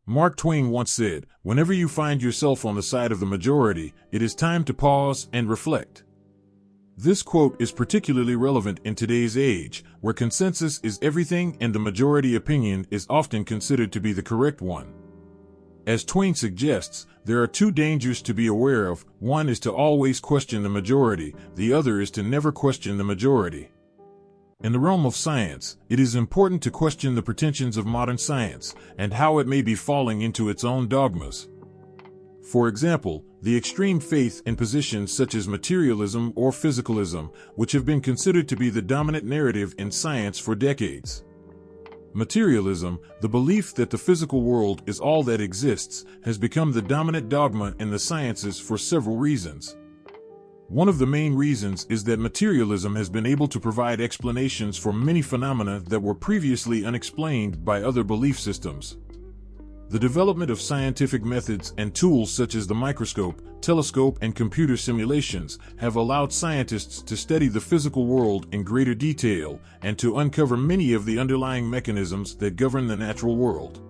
Mark Twain once said, "Whenever you find yourself on the side of the majority, it is time to pause and reflect." This quote is particularly relevant in today's age, where consensus is everything and the majority opinion is often considered to be the correct one. As Twain suggests, there are two dangers to be aware of. One is to always question the majority, the other is to never question the majority. In the realm of science, it is important to question the pretensions of modern science and how it may be falling into its own dogmas. For example, the extreme faith in positions such as materialism or physicalism, which have been considered to be the dominant narrative in science for decades. Materialism, the belief that the physical world is all that exists, has become the dominant dogma in the sciences for several reasons. One of the main reasons is that materialism has been able to provide explanations for many phenomena that were previously unexplained by other belief systems. The development of scientific methods and tools such as the microscope, telescope, and computer simulations have allowed scientists to study the physical world in greater detail and to uncover many of the underlying mechanisms that govern the natural world.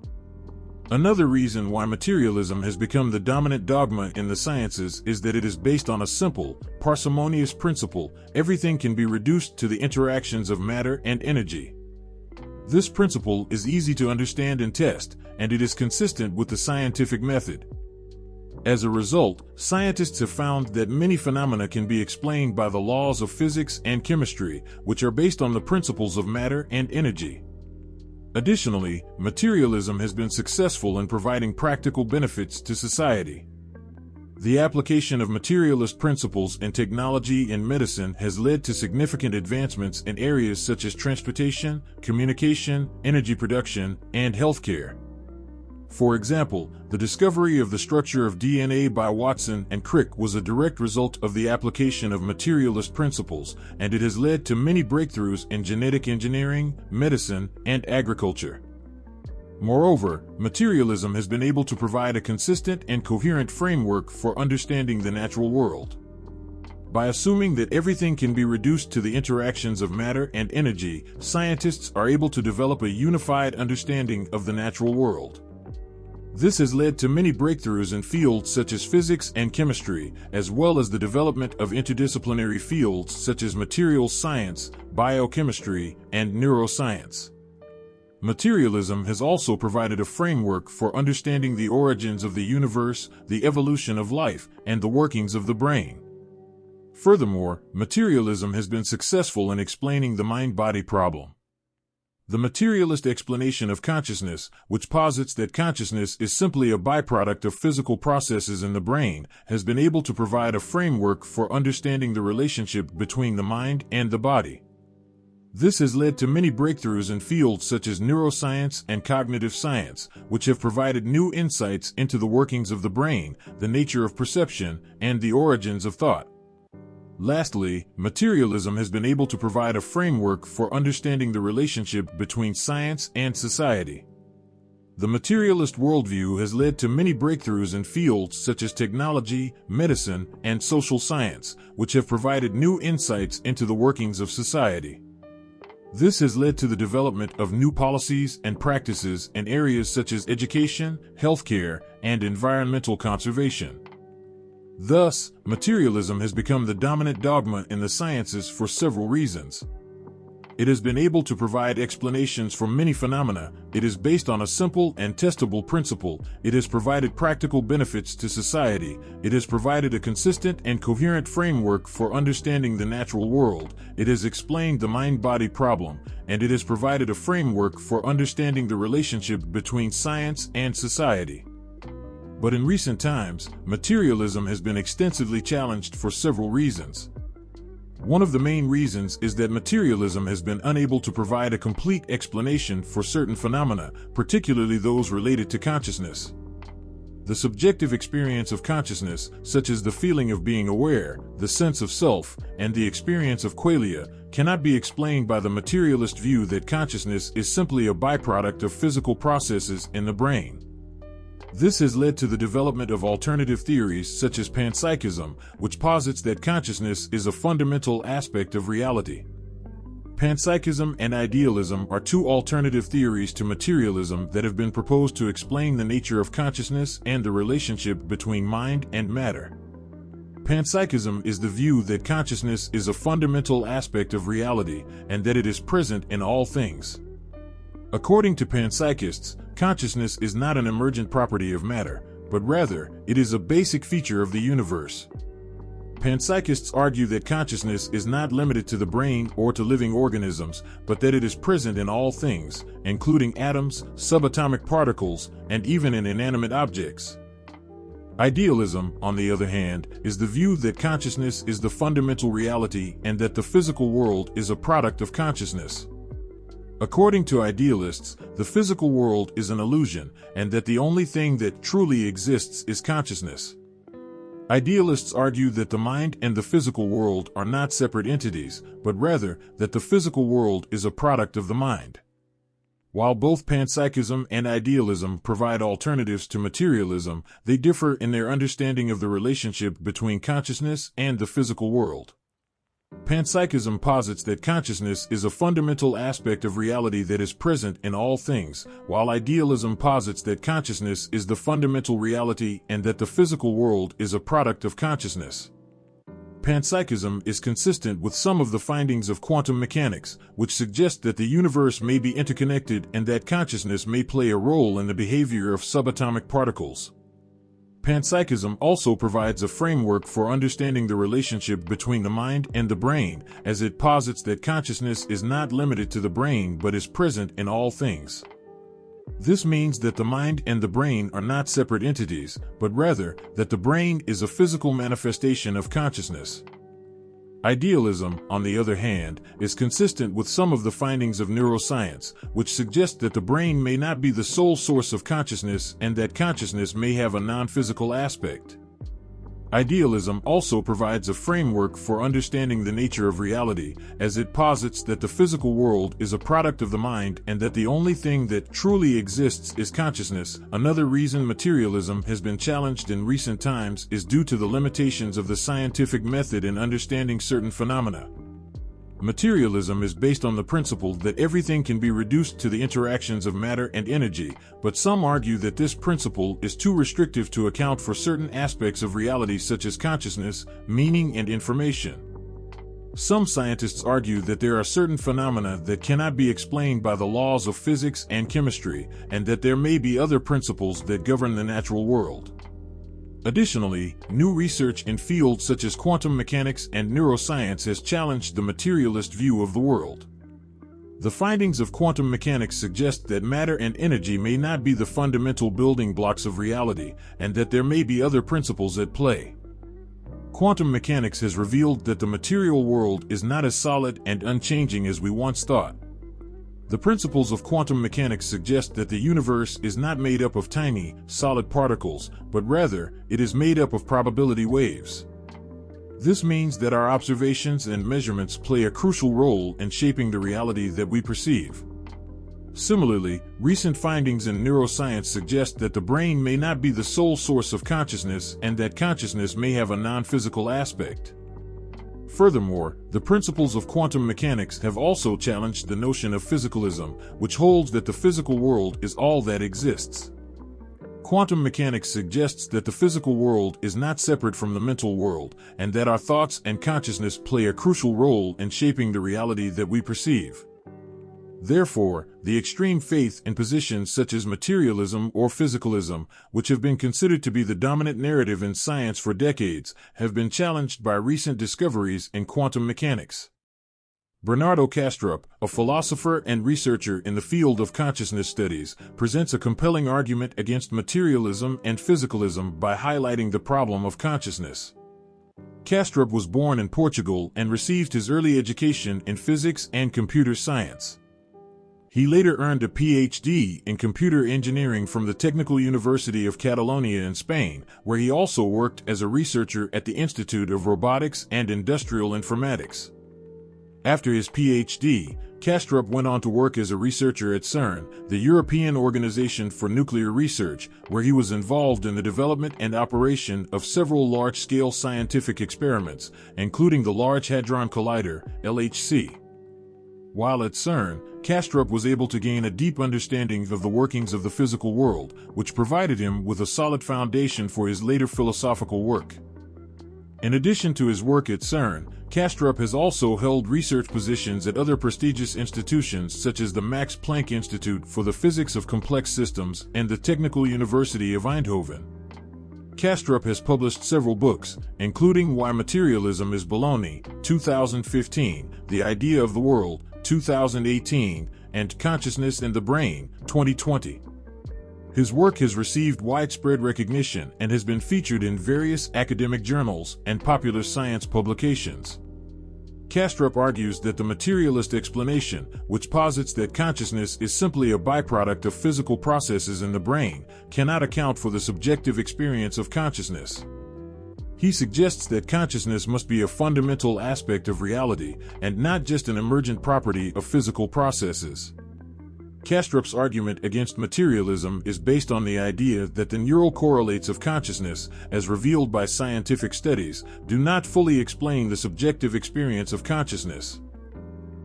Another reason why materialism has become the dominant dogma in the sciences is that it is based on a simple, parsimonious principle: everything can be reduced to the interactions of matter and energy. This principle is easy to understand and test, and it is consistent with the scientific method. As a result, scientists have found that many phenomena can be explained by the laws of physics and chemistry, which are based on the principles of matter and energy. Additionally, materialism has been successful in providing practical benefits to society. The application of materialist principles in technology and medicine has led to significant advancements in areas such as transportation, communication, energy production, and healthcare. For example, the discovery of the structure of DNA by Watson and Crick was a direct result of the application of materialist principles, and it has led to many breakthroughs in genetic engineering, medicine, and agriculture. Moreover, materialism has been able to provide a consistent and coherent framework for understanding the natural world. By assuming that everything can be reduced to the interactions of matter and energy, scientists are able to develop a unified understanding of the natural world. This has led to many breakthroughs in fields such as physics and chemistry, as well as the development of interdisciplinary fields such as materials science, biochemistry, and neuroscience. Materialism has also provided a framework for understanding the origins of the universe, the evolution of life, and the workings of the brain. Furthermore, materialism has been successful in explaining the mind-body problem. The materialist explanation of consciousness, which posits that consciousness is simply a byproduct of physical processes in the brain, has been able to provide a framework for understanding the relationship between the mind and the body. This has led to many breakthroughs in fields such as neuroscience and cognitive science, which have provided new insights into the workings of the brain, the nature of perception, and the origins of thought. Lastly, materialism has been able to provide a framework for understanding the relationship between science and society. The materialist worldview has led to many breakthroughs in fields such as technology, medicine, and social science, which have provided new insights into the workings of society. This has led to the development of new policies and practices in areas such as education, healthcare, and environmental conservation. Thus, materialism has become the dominant dogma in the sciences for several reasons. It has been able to provide explanations for many phenomena, it is based on a simple and testable principle, it has provided practical benefits to society, it has provided a consistent and coherent framework for understanding the natural world, it has explained the mind-body problem, and it has provided a framework for understanding the relationship between science and society. But in recent times, materialism has been extensively challenged for several reasons. One of the main reasons is that materialism has been unable to provide a complete explanation for certain phenomena, particularly those related to consciousness. The subjective experience of consciousness, such as the feeling of being aware, the sense of self, and the experience of qualia, cannot be explained by the materialist view that consciousness is simply a byproduct of physical processes in the brain. This has led to the development of alternative theories such as panpsychism, which posits that consciousness is a fundamental aspect of reality. Panpsychism and idealism are two alternative theories to materialism that have been proposed to explain the nature of consciousness and the relationship between mind and matter. Panpsychism is the view that consciousness is a fundamental aspect of reality and that it is present in all things. According to panpsychists, consciousness is not an emergent property of matter, but rather, it is a basic feature of the universe. Panpsychists argue that consciousness is not limited to the brain or to living organisms, but that it is present in all things, including atoms, subatomic particles, and even in inanimate objects. Idealism, on the other hand, is the view that consciousness is the fundamental reality and that the physical world is a product of consciousness. According to idealists, the physical world is an illusion, and that the only thing that truly exists is consciousness. Idealists argue that the mind and the physical world are not separate entities, but rather that the physical world is a product of the mind. While both panpsychism and idealism provide alternatives to materialism, they differ in their understanding of the relationship between consciousness and the physical world. Panpsychism posits that consciousness is a fundamental aspect of reality that is present in all things, while idealism posits that consciousness is the fundamental reality and that the physical world is a product of consciousness. Panpsychism is consistent with some of the findings of quantum mechanics, which suggest that the universe may be interconnected and that consciousness may play a role in the behavior of subatomic particles. Panpsychism also provides a framework for understanding the relationship between the mind and the brain, as it posits that consciousness is not limited to the brain but is present in all things. This means that the mind and the brain are not separate entities, but rather that the brain is a physical manifestation of consciousness. Idealism, on the other hand, is consistent with some of the findings of neuroscience, which suggest that the brain may not be the sole source of consciousness and that consciousness may have a non-physical aspect. Idealism also provides a framework for understanding the nature of reality, as it posits that the physical world is a product of the mind and that the only thing that truly exists is consciousness. Another reason materialism has been challenged in recent times is due to the limitations of the scientific method in understanding certain phenomena. Materialism is based on the principle that everything can be reduced to the interactions of matter and energy, but some argue that this principle is too restrictive to account for certain aspects of reality such as consciousness, meaning, and information. Some scientists argue that there are certain phenomena that cannot be explained by the laws of physics and chemistry, and that there may be other principles that govern the natural world. Additionally, new research in fields such as quantum mechanics and neuroscience has challenged the materialist view of the world. The findings of quantum mechanics suggest that matter and energy may not be the fundamental building blocks of reality, and that there may be other principles at play. Quantum mechanics has revealed that the material world is not as solid and unchanging as we once thought. The principles of quantum mechanics suggest that the universe is not made up of tiny, solid particles, but rather, it is made up of probability waves. This means that our observations and measurements play a crucial role in shaping the reality that we perceive. Similarly, recent findings in neuroscience suggest that the brain may not be the sole source of consciousness and that consciousness may have a non-physical aspect. Furthermore, the principles of quantum mechanics have also challenged the notion of physicalism, which holds that the physical world is all that exists. Quantum mechanics suggests that the physical world is not separate from the mental world, and that our thoughts and consciousness play a crucial role in shaping the reality that we perceive. Therefore, the extreme faith in positions such as materialism or physicalism, which have been considered to be the dominant narrative in science for decades, have been challenged by recent discoveries in quantum mechanics. Bernardo Kastrup, a philosopher and researcher in the field of consciousness studies, presents a compelling argument against materialism and physicalism by highlighting the problem of consciousness. Kastrup was born in Portugal and received his early education in physics and computer science. He later earned a PhD in computer engineering from the Technical University of Catalonia in Spain, where he also worked as a researcher at the Institute of Robotics and Industrial Informatics. After his PhD, Kastrup went on to work as a researcher at CERN, the European Organization for Nuclear Research, where he was involved in the development and operation of several large-scale scientific experiments, including the Large Hadron Collider, LHC. While at CERN, Kastrup was able to gain a deep understanding of the workings of the physical world, which provided him with a solid foundation for his later philosophical work. In addition to his work at CERN, Kastrup has also held research positions at other prestigious institutions such as the Max Planck Institute for the Physics of Complex Systems and the Technical University of Eindhoven. Kastrup has published several books, including Why Materialism is Baloney, 2015, The Idea of the World, 2018, and Consciousness and the Brain, 2020. His work has received widespread recognition and has been featured in various academic journals and popular science publications. Kastrup argues that the materialist explanation, which posits that consciousness is simply a byproduct of physical processes in the brain, cannot account for the subjective experience of consciousness. He suggests that consciousness must be a fundamental aspect of reality and not just an emergent property of physical processes. Kastrup's argument against materialism is based on the idea that the neural correlates of consciousness, as revealed by scientific studies, do not fully explain the subjective experience of consciousness.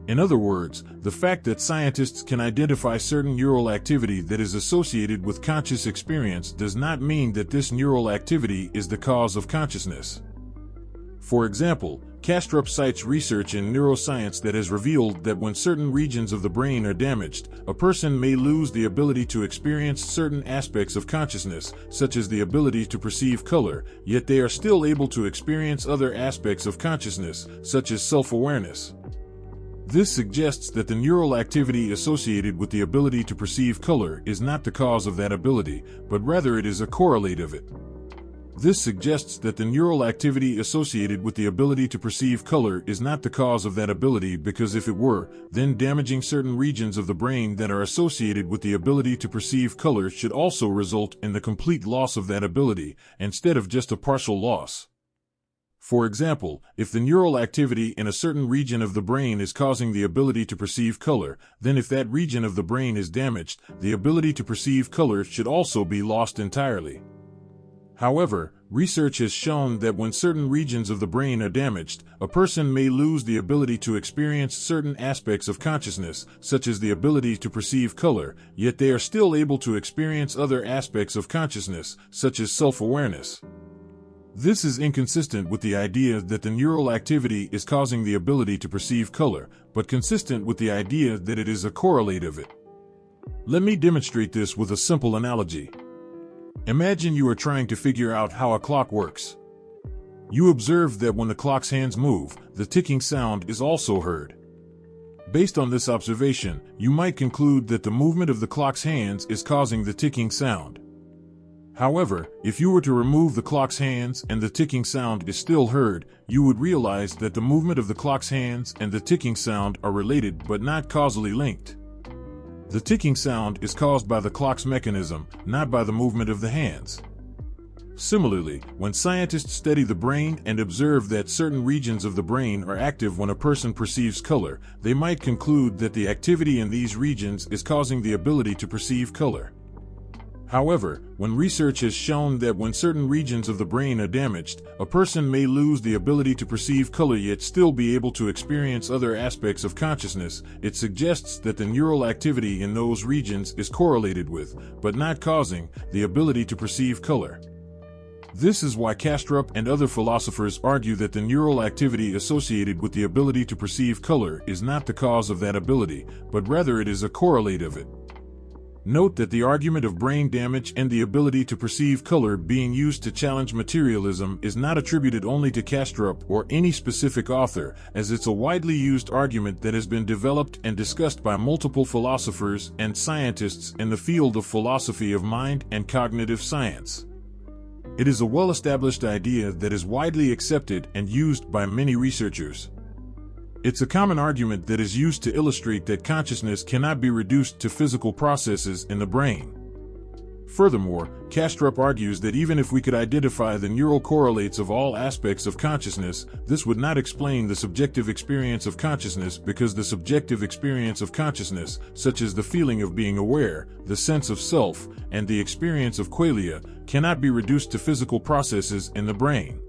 In other words, the fact that scientists can identify certain neural activity that is associated with conscious experience does not mean that this neural activity is the cause of consciousness. For example, Kastrup cites research in neuroscience that has revealed that when certain regions of the brain are damaged, a person may lose the ability to experience certain aspects of consciousness, such as the ability to perceive color, yet they are still able to experience other aspects of consciousness, such as self-awareness. This suggests that the neural activity associated with the ability to perceive color is not the cause of that ability, but rather it is a correlate of it. This suggests that the neural activity associated with the ability to perceive color is not the cause of that ability, because if it were, then damaging certain regions of the brain that are associated with the ability to perceive color should also result in the complete loss of that ability, instead of just a partial loss. For example, if the neural activity in a certain region of the brain is causing the ability to perceive color, then if that region of the brain is damaged, the ability to perceive color should also be lost entirely. However, research has shown that when certain regions of the brain are damaged, a person may lose the ability to experience certain aspects of consciousness, such as the ability to perceive color, yet they are still able to experience other aspects of consciousness, such as self-awareness. This is inconsistent with the idea that the neural activity is causing the ability to perceive color, but consistent with the idea that it is a correlate of it. Let me demonstrate this with a simple analogy. Imagine you are trying to figure out how a clock works. You observe that when the clock's hands move, the ticking sound is also heard. Based on this observation, you might conclude that the movement of the clock's hands is causing the ticking sound. However, if you were to remove the clock's hands and the ticking sound is still heard, you would realize that the movement of the clock's hands and the ticking sound are related but not causally linked. The ticking sound is caused by the clock's mechanism, not by the movement of the hands. Similarly, when scientists study the brain and observe that certain regions of the brain are active when a person perceives color, they might conclude that the activity in these regions is causing the ability to perceive color. However, when research has shown that when certain regions of the brain are damaged, a person may lose the ability to perceive color yet still be able to experience other aspects of consciousness, it suggests that the neural activity in those regions is correlated with, but not causing, the ability to perceive color. This is why Kastrup and other philosophers argue that the neural activity associated with the ability to perceive color is not the cause of that ability, but rather it is a correlate of it. Note that the argument of brain damage and the ability to perceive color being used to challenge materialism is not attributed only to Kastrup or any specific author, as it's a widely used argument that has been developed and discussed by multiple philosophers and scientists in the field of philosophy of mind and cognitive science. It is a well-established idea that is widely accepted and used by many researchers. It's a common argument that is used to illustrate that consciousness cannot be reduced to physical processes in the brain. Furthermore, Kastrup argues that even if we could identify the neural correlates of all aspects of consciousness, this would not explain the subjective experience of consciousness, because the subjective experience of consciousness, such as the feeling of being aware, the sense of self, and the experience of qualia, cannot be reduced to physical processes in the brain.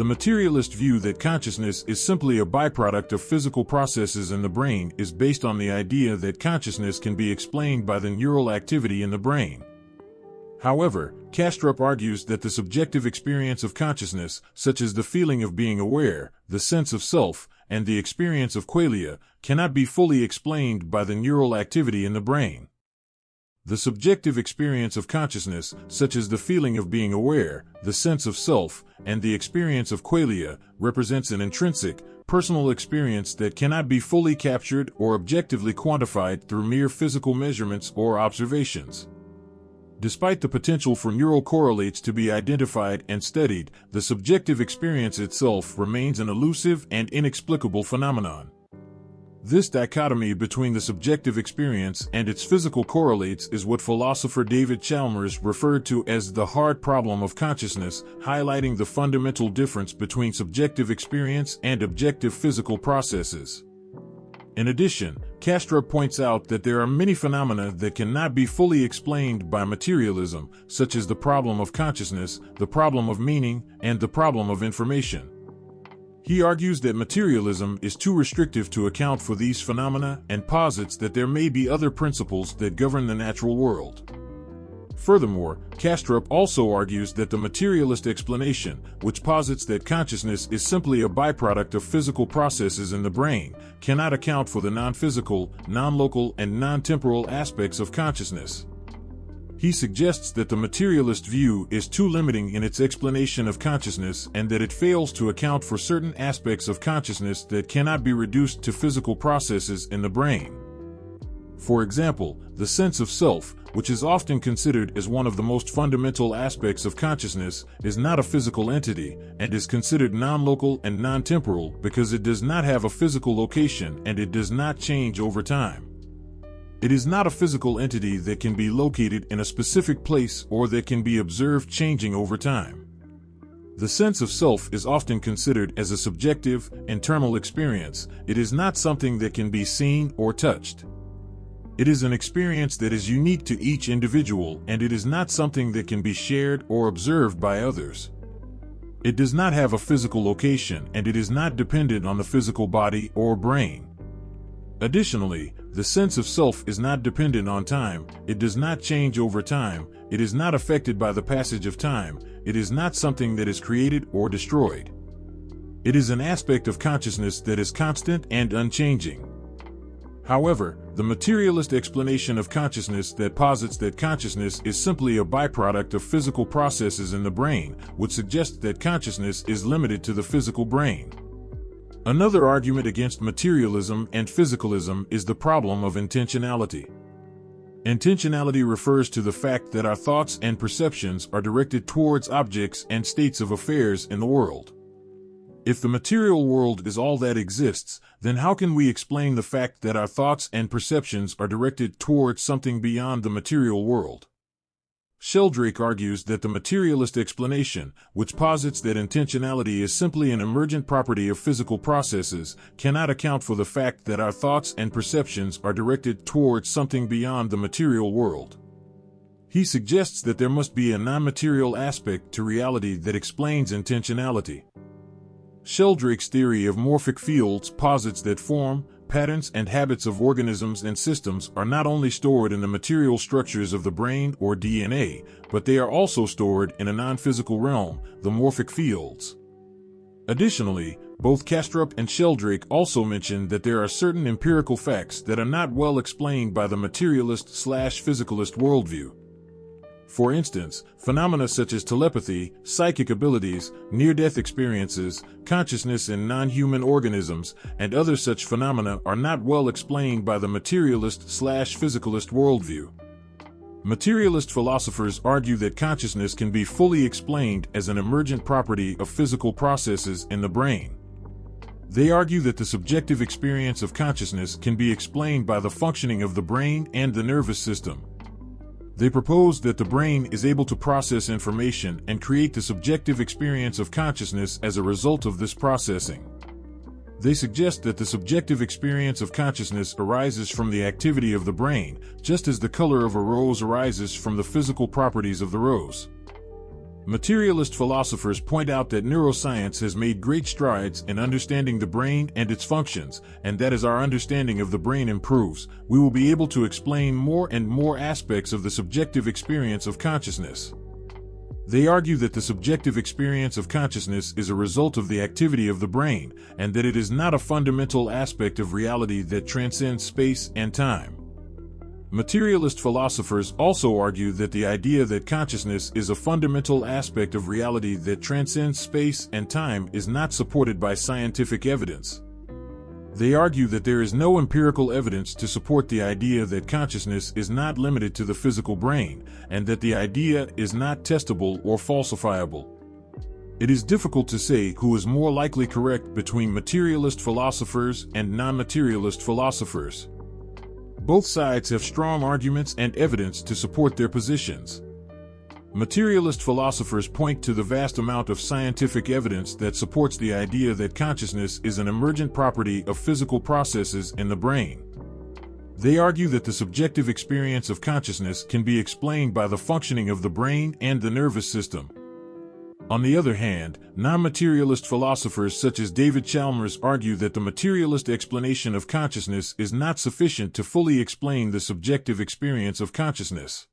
The materialist view that consciousness is simply a byproduct of physical processes in the brain is based on the idea that consciousness can be explained by the neural activity in the brain. However, Kastrup argues that the subjective experience of consciousness, such as the feeling of being aware, the sense of self, and the experience of qualia, cannot be fully explained by the neural activity in the brain. The subjective experience of consciousness, such as the feeling of being aware, the sense of self, and the experience of qualia, represents an intrinsic, personal experience that cannot be fully captured or objectively quantified through mere physical measurements or observations. Despite the potential for neural correlates to be identified and studied, the subjective experience itself remains an elusive and inexplicable phenomenon. This dichotomy between the subjective experience and its physical correlates is what philosopher David Chalmers referred to as the hard problem of consciousness, highlighting the fundamental difference between subjective experience and objective physical processes. In addition, Kastrup points out that there are many phenomena that cannot be fully explained by materialism, such as the problem of consciousness, the problem of meaning, and the problem of information. He argues that materialism is too restrictive to account for these phenomena and posits that there may be other principles that govern the natural world. Furthermore, Kastrup also argues that the materialist explanation, which posits that consciousness is simply a byproduct of physical processes in the brain, cannot account for the non-physical, non-local, and non-temporal aspects of consciousness. He suggests that the materialist view is too limiting in its explanation of consciousness and that it fails to account for certain aspects of consciousness that cannot be reduced to physical processes in the brain. For example, the sense of self, which is often considered as one of the most fundamental aspects of consciousness, is not a physical entity and is considered non-local and non-temporal because it does not have a physical location and it does not change over time. It is not a physical entity that can be located in a specific place or that can be observed changing over time. The sense of self is often considered as a subjective, internal experience. It is not something that can be seen or touched. It is an experience that is unique to each individual, and it is not something that can be shared or observed by others. It does not have a physical location, and it is not dependent on the physical body or brain. Additionally, the sense of self is not dependent on time, it does not change over time, it is not affected by the passage of time, it is not something that is created or destroyed. It is an aspect of consciousness that is constant and unchanging. However, the materialist explanation of consciousness that posits that consciousness is simply a byproduct of physical processes in the brain would suggest that consciousness is limited to the physical brain. Another argument against materialism and physicalism is the problem of intentionality. Intentionality refers to the fact that our thoughts and perceptions are directed towards objects and states of affairs in the world. If the material world is all that exists, then how can we explain the fact that our thoughts and perceptions are directed towards something beyond the material world? Sheldrake argues that the materialist explanation, which posits that intentionality is simply an emergent property of physical processes, cannot account for the fact that our thoughts and perceptions are directed towards something beyond the material world. He suggests that there must be a non-material aspect to reality that explains intentionality. Sheldrake's theory of morphic fields posits that form, patterns, and habits of organisms and systems are not only stored in the material structures of the brain or DNA, but they are also stored in a non-physical realm, the morphic fields. Additionally, both Kastrup and Sheldrake also mention that there are certain empirical facts that are not well explained by the materialist/physicalist worldview. For instance, phenomena such as telepathy, psychic abilities, near-death experiences, consciousness in non-human organisms, and other such phenomena are not well explained by the materialist/physicalist worldview. Materialist philosophers argue that consciousness can be fully explained as an emergent property of physical processes in the brain. They argue that the subjective experience of consciousness can be explained by the functioning of the brain and the nervous system. They propose that the brain is able to process information and create the subjective experience of consciousness as a result of this processing. They suggest that the subjective experience of consciousness arises from the activity of the brain, just as the color of a rose arises from the physical properties of the rose. Materialist philosophers point out that neuroscience has made great strides in understanding the brain and its functions, and that as our understanding of the brain improves, we will be able to explain more and more aspects of the subjective experience of consciousness. They argue that the subjective experience of consciousness is a result of the activity of the brain, and that it is not a fundamental aspect of reality that transcends space and time. Materialist philosophers also argue that the idea that consciousness is a fundamental aspect of reality that transcends space and time is not supported by scientific evidence. They argue that there is no empirical evidence to support the idea that consciousness is not limited to the physical brain, and that the idea is not testable or falsifiable. It is difficult to say who is more likely correct between materialist philosophers and non-materialist philosophers. Both sides have strong arguments and evidence to support their positions. Materialist philosophers point to the vast amount of scientific evidence that supports the idea that consciousness is an emergent property of physical processes in the brain. They argue that the subjective experience of consciousness can be explained by the functioning of the brain and the nervous system. On the other hand, non-materialist philosophers such as David Chalmers argue that the materialist explanation of consciousness is not sufficient to fully explain the subjective experience of consciousness.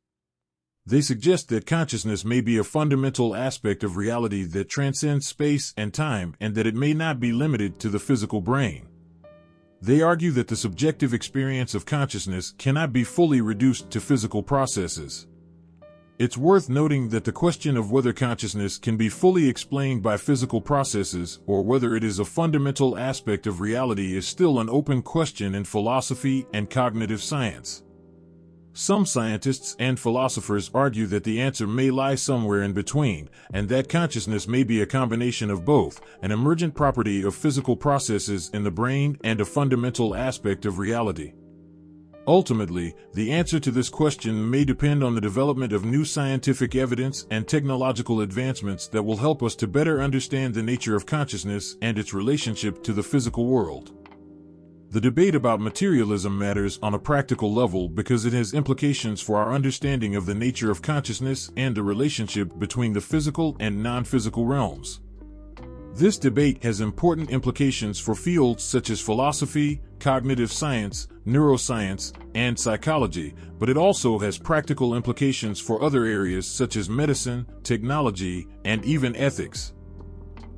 They suggest that consciousness may be a fundamental aspect of reality that transcends space and time, and that it may not be limited to the physical brain. They argue that the subjective experience of consciousness cannot be fully reduced to physical processes. It's worth noting that the question of whether consciousness can be fully explained by physical processes or whether it is a fundamental aspect of reality is still an open question in philosophy and cognitive science. Some scientists and philosophers argue that the answer may lie somewhere in between, and that consciousness may be a combination of both, an emergent property of physical processes in the brain and a fundamental aspect of reality. Ultimately, the answer to this question may depend on the development of new scientific evidence and technological advancements that will help us to better understand the nature of consciousness and its relationship to the physical world. The debate about materialism matters on a practical level because it has implications for our understanding of the nature of consciousness and the relationship between the physical and non-physical realms. This debate has important implications for fields such as philosophy, cognitive science, neuroscience, and psychology, but it also has practical implications for other areas such as medicine, technology, and even ethics.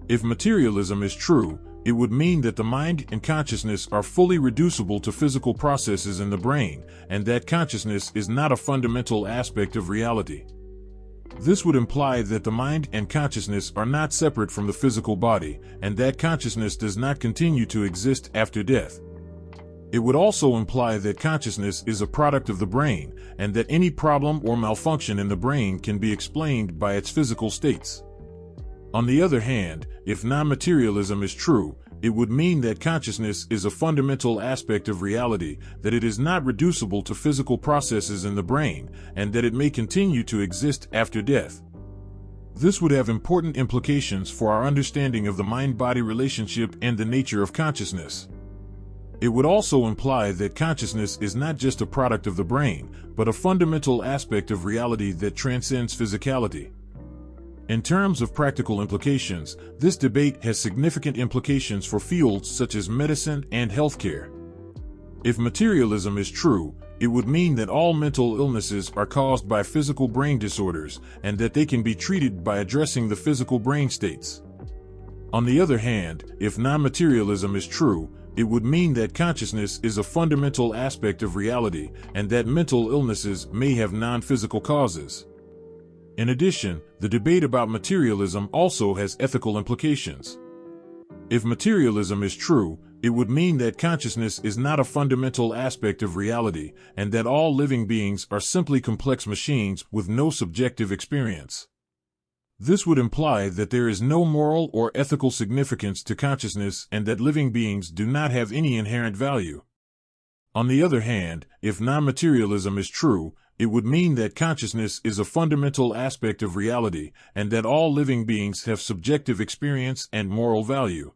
If materialism is true, it would mean that the mind and consciousness are fully reducible to physical processes in the brain, and that consciousness is not a fundamental aspect of reality. This would imply that the mind and consciousness are not separate from the physical body, and that consciousness does not continue to exist after death. It would also imply that consciousness is a product of the brain, and that any problem or malfunction in the brain can be explained by its physical states. On the other hand, if non-materialism is true, it would mean that consciousness is a fundamental aspect of reality, that it is not reducible to physical processes in the brain, and that it may continue to exist after death. This would have important implications for our understanding of the mind-body relationship and the nature of consciousness. It would also imply that consciousness is not just a product of the brain, but a fundamental aspect of reality that transcends physicality. In terms of practical implications, this debate has significant implications for fields such as medicine and healthcare. If materialism is true, it would mean that all mental illnesses are caused by physical brain disorders, and that they can be treated by addressing the physical brain states. On the other hand, if non-materialism is true, it would mean that consciousness is a fundamental aspect of reality, and that mental illnesses may have non-physical causes. In addition, the debate about materialism also has ethical implications. If materialism is true, it would mean that consciousness is not a fundamental aspect of reality, and that all living beings are simply complex machines with no subjective experience. This would imply that there is no moral or ethical significance to consciousness and that living beings do not have any inherent value. On the other hand, if non-materialism is true, it would mean that consciousness is a fundamental aspect of reality, and that all living beings have subjective experience and moral value.